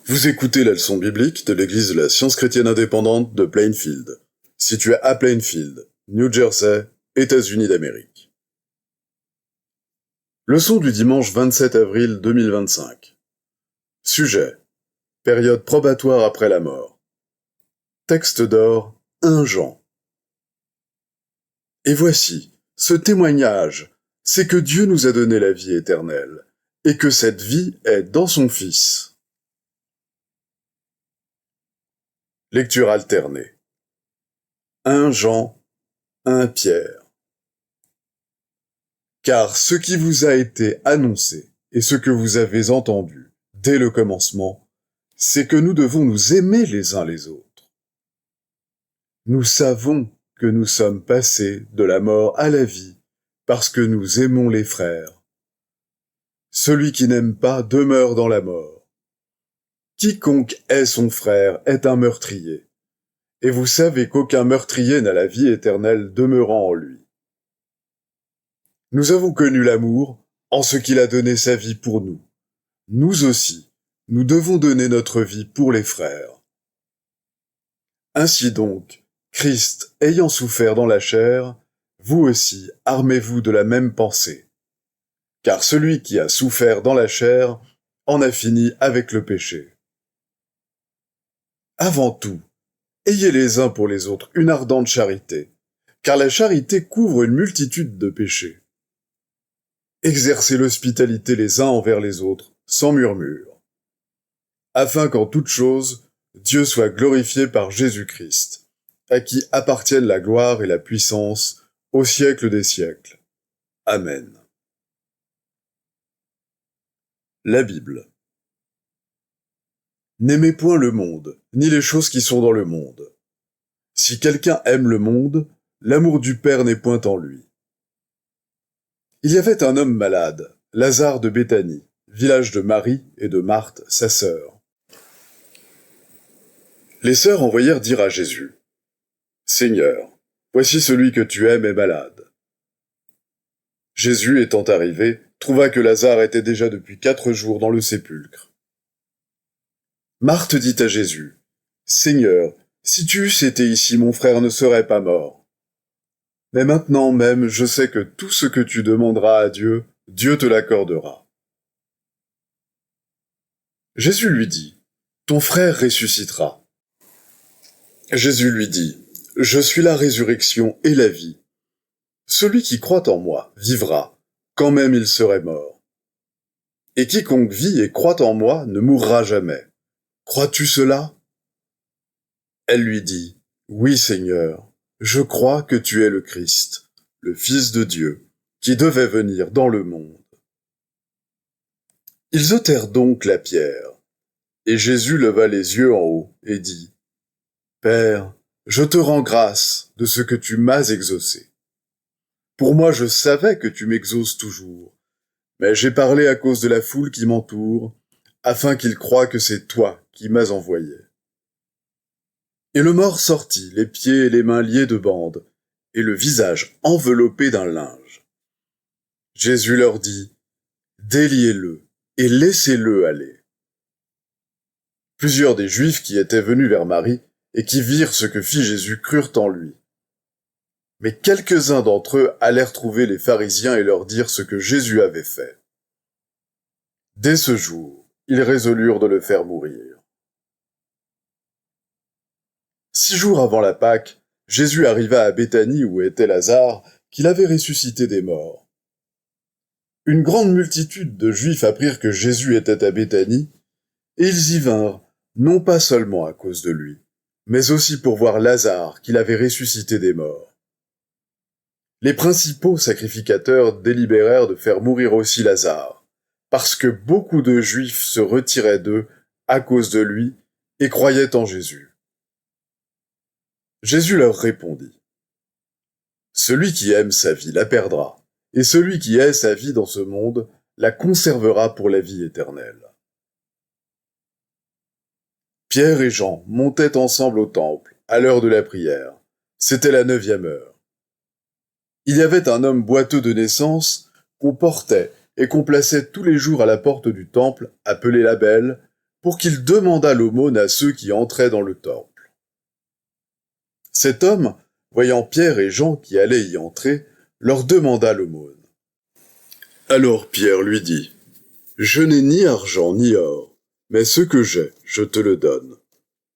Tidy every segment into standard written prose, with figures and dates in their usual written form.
Vous écoutez la leçon biblique de l'Église de la Science chrétienne indépendante de Plainfield, située à Plainfield, New Jersey, États-Unis d'Amérique. Leçon du dimanche 27 avril 2025. Sujet: période probatoire après la mort. Texte d'or, 1 Jean. Et voici, ce témoignage, c'est que Dieu nous a donné la vie éternelle, et que cette vie est dans son Fils. Lecture alternée. 1 Jean, 1 Pierre. Car ce qui vous a été annoncé et ce que vous avez entendu dès le commencement, c'est que nous devons nous aimer les uns les autres. Nous savons que nous sommes passés de la mort à la vie parce que nous aimons les frères. Celui qui n'aime pas demeure dans la mort. Quiconque hait son frère est un meurtrier. Et vous savez qu'aucun meurtrier n'a la vie éternelle demeurant en lui. Nous avons connu l'amour en ce qu'il a donné sa vie pour nous. Nous aussi, nous devons donner notre vie pour les frères. Ainsi donc, Christ ayant souffert dans la chair, vous aussi armez-vous de la même pensée. Car celui qui a souffert dans la chair en a fini avec le péché. Avant tout, ayez les uns pour les autres une ardente charité, car la charité couvre une multitude de péchés. Exercez l'hospitalité les uns envers les autres, sans murmure, afin qu'en toute chose, Dieu soit glorifié par Jésus-Christ, à qui appartiennent la gloire et la puissance au siècle des siècles. Amen. La Bible. N'aimez point le monde, ni les choses qui sont dans le monde. Si quelqu'un aime le monde, l'amour du Père n'est point en lui. Il y avait un homme malade, Lazare de Béthanie, village de Marie et de Marthe, sa sœur. Les sœurs envoyèrent dire à Jésus: « Seigneur, voici celui que tu aimes est malade. » Jésus, étant arrivé, trouva que Lazare était déjà depuis 4 jours dans le sépulcre. Marthe dit à Jésus: « Seigneur, si tu eusses été ici, mon frère ne serait pas mort. Mais maintenant même, je sais que tout ce que tu demanderas à Dieu, Dieu te l'accordera. » Jésus lui dit: « Ton frère ressuscitera. » Jésus lui dit: « Je suis la résurrection et la vie. Celui qui croit en moi vivra, quand même il serait mort. Et quiconque vit et croit en moi ne mourra jamais. Crois-tu cela ?» Elle lui dit: « Oui, Seigneur, je crois que tu es le Christ, le Fils de Dieu, qui devait venir dans le monde. » Ils ôtèrent donc la pierre, et Jésus leva les yeux en haut et dit: « Père, je te rends grâce de ce que tu m'as exaucé. Pour moi je savais que tu m'exauces toujours, mais j'ai parlé à cause de la foule qui m'entoure, afin qu'ils croient que c'est toi qui m'as envoyé. » Et le mort sortit, les pieds et les mains liés de bandes, et le visage enveloppé d'un linge. Jésus leur dit: « Déliez-le et laissez-le aller. » Plusieurs des Juifs qui étaient venus vers Marie et qui virent ce que fit Jésus crurent en lui. Mais quelques-uns d'entre eux allèrent trouver les pharisiens et leur dirent ce que Jésus avait fait. Dès ce jour, ils résolurent de le faire mourir. 6 jours avant la Pâque, Jésus arriva à Béthanie où était Lazare, qu'il avait ressuscité des morts. Une grande multitude de Juifs apprirent que Jésus était à Béthanie, et ils y vinrent, non pas seulement à cause de lui, mais aussi pour voir Lazare qu'il avait ressuscité des morts. Les principaux sacrificateurs délibérèrent de faire mourir aussi Lazare, parce que beaucoup de Juifs se retiraient d'eux à cause de lui et croyaient en Jésus. Jésus leur répondit: « Celui qui aime sa vie la perdra, et celui qui hait sa vie dans ce monde la conservera pour la vie éternelle. » Pierre et Jean montaient ensemble au temple, à l'heure de la prière. C'était la 9e heure. Il y avait un homme boiteux de naissance qu'on portait et qu'on plaçait tous les jours à la porte du temple, appelé la Belle, pour qu'il demandât l'aumône à ceux qui entraient dans le temple. Cet homme, voyant Pierre et Jean qui allaient y entrer, leur demanda l'aumône. Alors Pierre lui dit, « Je n'ai ni argent ni or, mais ce que j'ai, je te le donne.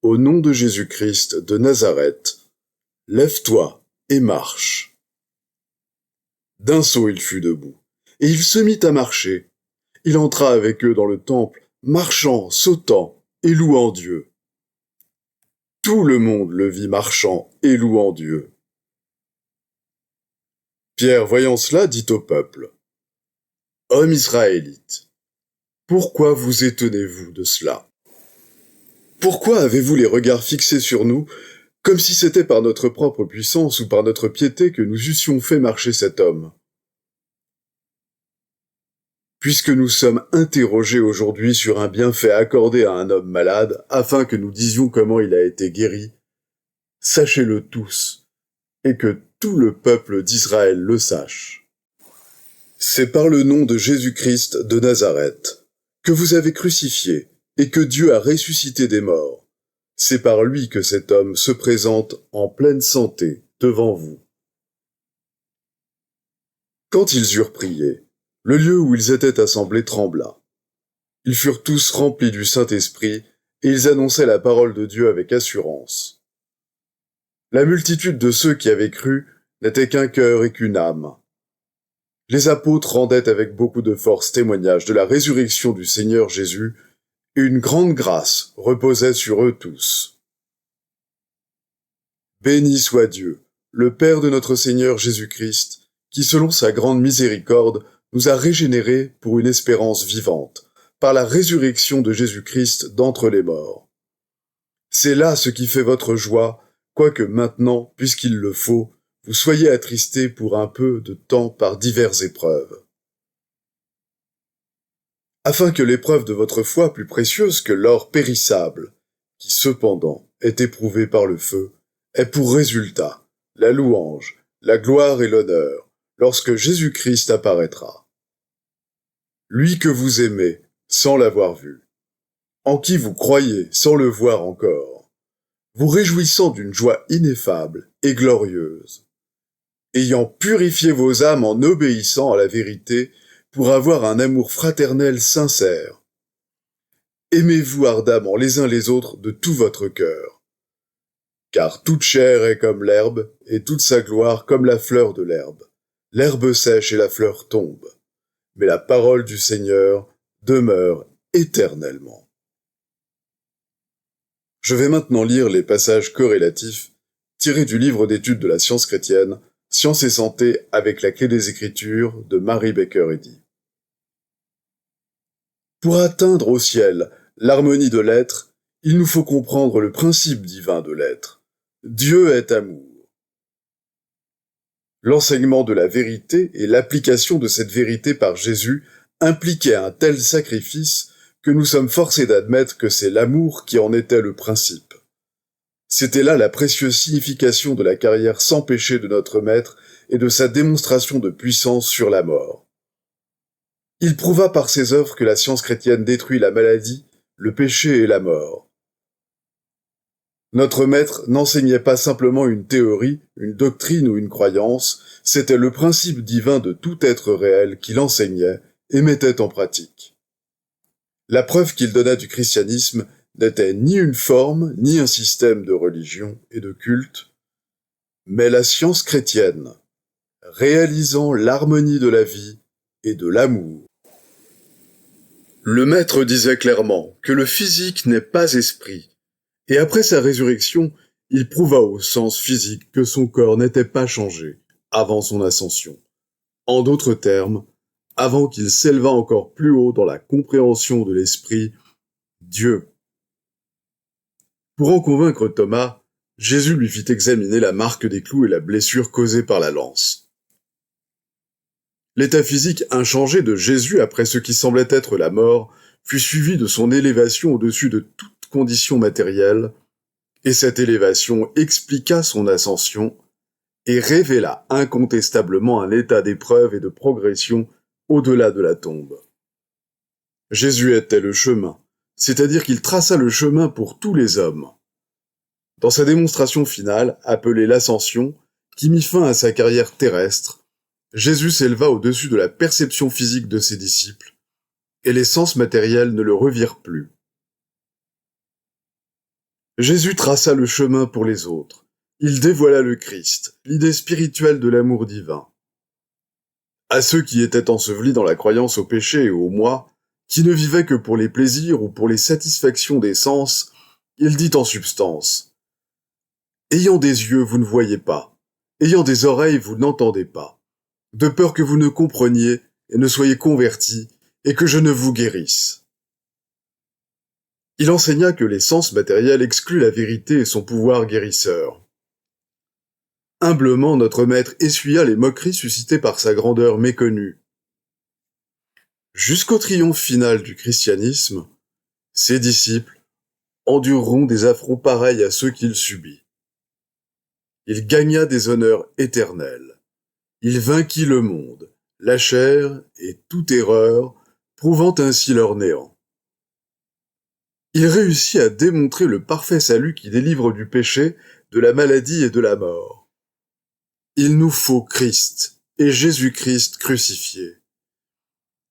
Au nom de Jésus-Christ de Nazareth, lève-toi et marche. » D'un saut il fut debout, et il se mit à marcher. Il entra avec eux dans le temple, marchant, sautant et louant Dieu. Tout le monde le vit marchant et louant Dieu. Pierre, voyant cela, dit au peuple, « Hommes israélites, pourquoi vous étonnez-vous de cela? Pourquoi avez-vous les regards fixés sur nous, comme si c'était par notre propre puissance ou par notre piété que nous eussions fait marcher cet homme? Puisque nous sommes interrogés aujourd'hui sur un bienfait accordé à un homme malade, afin que nous disions comment il a été guéri, sachez-le tous, et que tout le peuple d'Israël le sache. C'est par le nom de Jésus-Christ de Nazareth, que vous avez crucifié, et que Dieu a ressuscité des morts. C'est par lui que cet homme se présente en pleine santé devant vous. Quand ils eurent prié, le lieu où ils étaient assemblés trembla. Ils furent tous remplis du Saint-Esprit, et ils annonçaient la parole de Dieu avec assurance. La multitude de ceux qui avaient cru n'était qu'un cœur et qu'une âme. Les apôtres rendaient avec beaucoup de force témoignage de la résurrection du Seigneur Jésus, et une grande grâce reposait sur eux tous. Béni soit Dieu, le Père de notre Seigneur Jésus-Christ, qui selon sa grande miséricorde nous a régénérés pour une espérance vivante, par la résurrection de Jésus-Christ d'entre les morts. C'est là ce qui fait votre joie, quoique maintenant, puisqu'il le faut, vous soyez attristés pour un peu de temps par diverses épreuves. Afin que l'épreuve de votre foi plus précieuse que l'or périssable, qui cependant est éprouvé par le feu, ait pour résultat la louange, la gloire et l'honneur, lorsque Jésus-Christ apparaîtra. Lui que vous aimez, sans l'avoir vu, en qui vous croyez sans le voir encore, vous réjouissant d'une joie ineffable et glorieuse, ayant purifié vos âmes en obéissant à la vérité pour avoir un amour fraternel sincère. Aimez-vous ardemment les uns les autres de tout votre cœur, car toute chair est comme l'herbe et toute sa gloire comme la fleur de l'herbe. L'herbe sèche et la fleur tombe, mais la parole du Seigneur demeure éternellement. Je vais maintenant lire les passages corrélatifs tirés du livre d'études de la science chrétienne, Science et santé avec la clé des Écritures de Mary Baker Eddy. Pour atteindre au ciel l'harmonie de l'être, il nous faut comprendre le principe divin de l'être. Dieu est amour. L'enseignement de la vérité et l'application de cette vérité par Jésus impliquaient un tel sacrifice que nous sommes forcés d'admettre que c'est l'amour qui en était le principe. C'était là la précieuse signification de la carrière sans péché de notre Maître et de sa démonstration de puissance sur la mort. Il prouva par ses œuvres que la science chrétienne détruit la maladie, le péché et la mort. Notre Maître n'enseignait pas simplement une théorie, une doctrine ou une croyance, c'était le principe divin de tout être réel qu'il enseignait et mettait en pratique. La preuve qu'il donna du christianisme n'était ni une forme, ni un système de religion et de culte, mais la science chrétienne, réalisant l'harmonie de la vie et de l'amour. Le Maître disait clairement que le physique n'est pas esprit, et après sa résurrection, il prouva au sens physique que son corps n'était pas changé avant son ascension. En d'autres termes, avant qu'il s'élevât encore plus haut dans la compréhension de l'esprit, Dieu. Pour en convaincre Thomas, Jésus lui fit examiner la marque des clous et la blessure causée par la lance. L'état physique inchangé de Jésus après ce qui semblait être la mort fut suivi de son élévation au-dessus de toute condition matérielle, et cette élévation expliqua son ascension et révéla incontestablement un état d'épreuve et de progression au-delà de la tombe. Jésus était le chemin, c'est-à-dire qu'il traça le chemin pour tous les hommes. Dans sa démonstration finale, appelée l'Ascension, qui mit fin à sa carrière terrestre, Jésus s'éleva au-dessus de la perception physique de ses disciples, et les sens matériels ne le revirent plus. Jésus traça le chemin pour les autres. Il dévoila le Christ, l'idée spirituelle de l'amour divin. À ceux qui étaient ensevelis dans la croyance au péché et au moi, qui ne vivaient que pour les plaisirs ou pour les satisfactions des sens, il dit en substance : ayant des yeux, vous ne voyez pas, ayant des oreilles, vous n'entendez pas, de peur que vous ne compreniez et ne soyez convertis, et que je ne vous guérisse. Il enseigna que les sens matériels excluent la vérité et son pouvoir guérisseur. Humblement, notre maître essuya les moqueries suscitées par sa grandeur méconnue. Jusqu'au triomphe final du christianisme, ses disciples endureront des affronts pareils à ceux qu'il subit. Il gagna des honneurs éternels. Il vainquit le monde, la chair et toute erreur, prouvant ainsi leur néant. Il réussit à démontrer le parfait salut qui délivre du péché, de la maladie et de la mort. Il nous faut Christ et Jésus-Christ crucifié.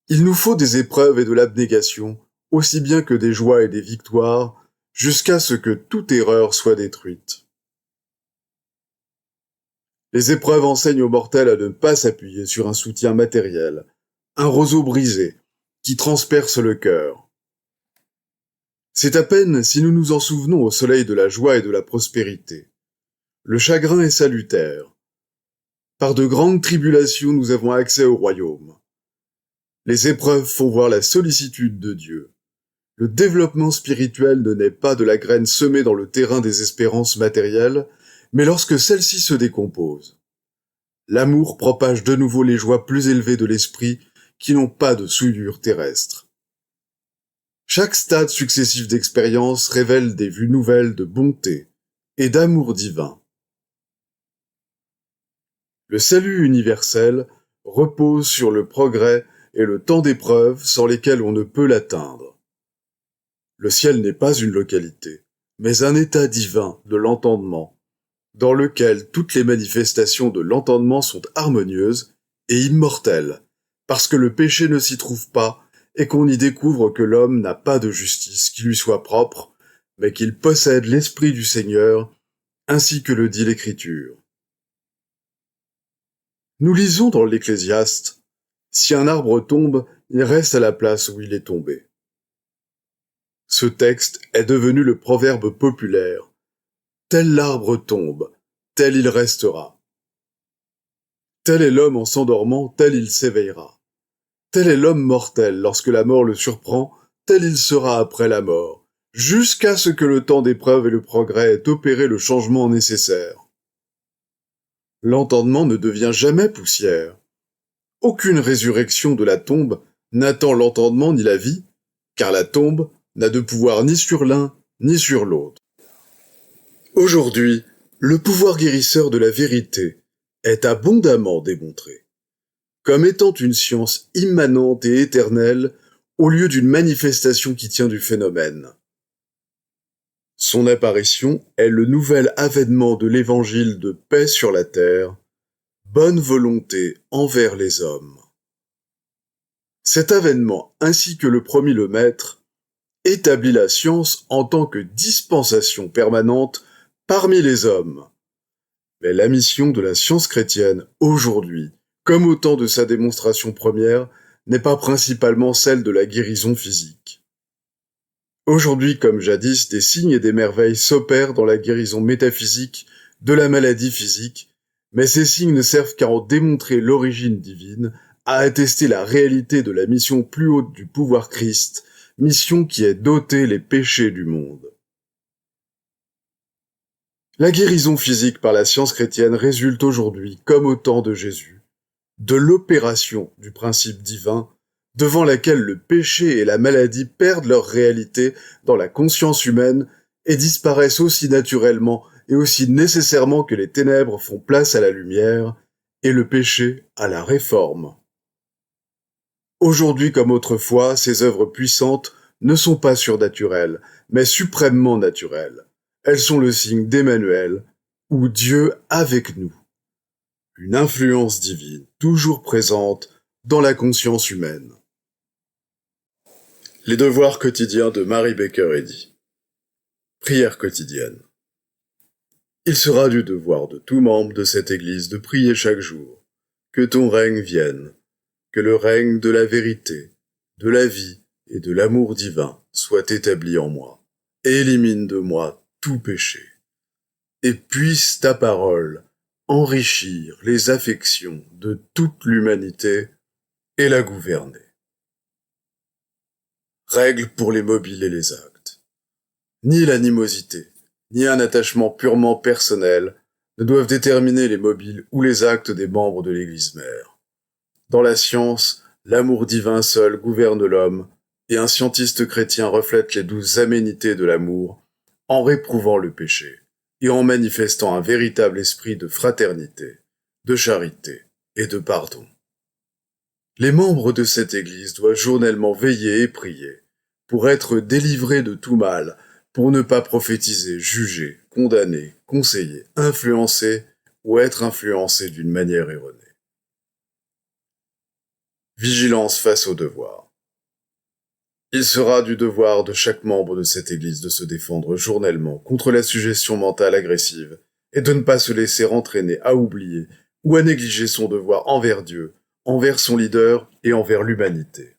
Il nous faut des épreuves et de l'abnégation, aussi bien que des joies et des victoires, jusqu'à ce que toute erreur soit détruite. Les épreuves enseignent aux mortels à ne pas s'appuyer sur un soutien matériel, un roseau brisé, qui transperce le cœur. C'est à peine si nous nous en souvenons au soleil de la joie et de la prospérité. Le chagrin est salutaire. Par de grandes tribulations, nous avons accès au royaume. Les épreuves font voir la sollicitude de Dieu. Le développement spirituel ne naît pas de la graine semée dans le terrain des espérances matérielles, mais lorsque celle-ci se décompose. L'amour propage de nouveau les joies plus élevées de l'esprit qui n'ont pas de souillure terrestre. Chaque stade successif d'expérience révèle des vues nouvelles de bonté et d'amour divin. Le salut universel repose sur le progrès et le temps d'épreuve sans lesquels on ne peut l'atteindre. Le ciel n'est pas une localité, mais un état divin de l'entendement, dans lequel toutes les manifestations de l'entendement sont harmonieuses et immortelles, parce que le péché ne s'y trouve pas et qu'on y découvre que l'homme n'a pas de justice qui lui soit propre, mais qu'il possède l'Esprit du Seigneur, ainsi que le dit l'Écriture. Nous lisons dans l'Ecclésiaste : si un arbre tombe, il reste à la place où il est tombé. Ce texte est devenu le proverbe populaire : tel l'arbre tombe, tel il restera. Tel est l'homme en s'endormant, tel il s'éveillera. Tel est l'homme mortel lorsque la mort le surprend, tel il sera après la mort, jusqu'à ce que le temps d'épreuve et le progrès aient opéré le changement nécessaire. L'entendement ne devient jamais poussière. Aucune résurrection de la tombe n'attend l'entendement ni la vie, car la tombe n'a de pouvoir ni sur l'un ni sur l'autre. Aujourd'hui, le pouvoir guérisseur de la vérité est abondamment démontré, comme étant une science immanente et éternelle au lieu d'une manifestation qui tient du phénomène. Son apparition est le nouvel avènement de l'évangile de paix sur la terre, bonne volonté envers les hommes. Cet avènement, ainsi que le promit le Maître, établit la science en tant que dispensation permanente parmi les hommes. Mais la mission de la science chrétienne aujourd'hui, comme au temps de sa démonstration première, n'est pas principalement celle de la guérison physique. Aujourd'hui, comme jadis, des signes et des merveilles s'opèrent dans la guérison métaphysique de la maladie physique, mais ces signes ne servent qu'à en démontrer l'origine divine, à attester la réalité de la mission plus haute du pouvoir Christ, mission qui est d'ôter les péchés du monde. La guérison physique par la science chrétienne résulte aujourd'hui, comme au temps de Jésus, de l'opération du principe divin, devant laquelle le péché et la maladie perdent leur réalité dans la conscience humaine et disparaissent aussi naturellement et aussi nécessairement que les ténèbres font place à la lumière et le péché à la réforme. Aujourd'hui comme autrefois, ces œuvres puissantes ne sont pas surnaturelles, mais suprêmement naturelles. Elles sont le signe d'Emmanuel, ou Dieu avec nous. Une influence divine toujours présente dans la conscience humaine. Les devoirs quotidiens de Mary Baker Eddy. Prière quotidienne. Il sera du devoir de tout membre de cette Église de prier chaque jour. Que ton règne vienne, que le règne de la vérité, de la vie et de l'amour divin soit établi en moi, et élimine de moi tout péché. Et puisse ta parole enrichir les affections de toute l'humanité et la gouverner. Règles pour les mobiles et les actes. Ni l'animosité, ni un attachement purement personnel ne doivent déterminer les mobiles ou les actes des membres de l'Église mère. Dans la science, l'amour divin seul gouverne l'homme, et un scientiste chrétien reflète les douces aménités de l'amour en réprouvant le péché et en manifestant un véritable esprit de fraternité, de charité et de pardon. Les membres de cette Église doivent journellement veiller et prier pour être délivrés de tout mal, pour ne pas prophétiser, juger, condamner, conseiller, influencer ou être influencés d'une manière erronée. Vigilance face au devoir. Il sera du devoir de chaque membre de cette Église de se défendre journellement contre la suggestion mentale agressive et de ne pas se laisser entraîner à oublier ou à négliger son devoir envers Dieu, envers son leader et envers l'humanité.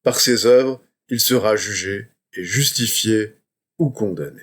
Par ses œuvres, il sera jugé et justifié ou condamné.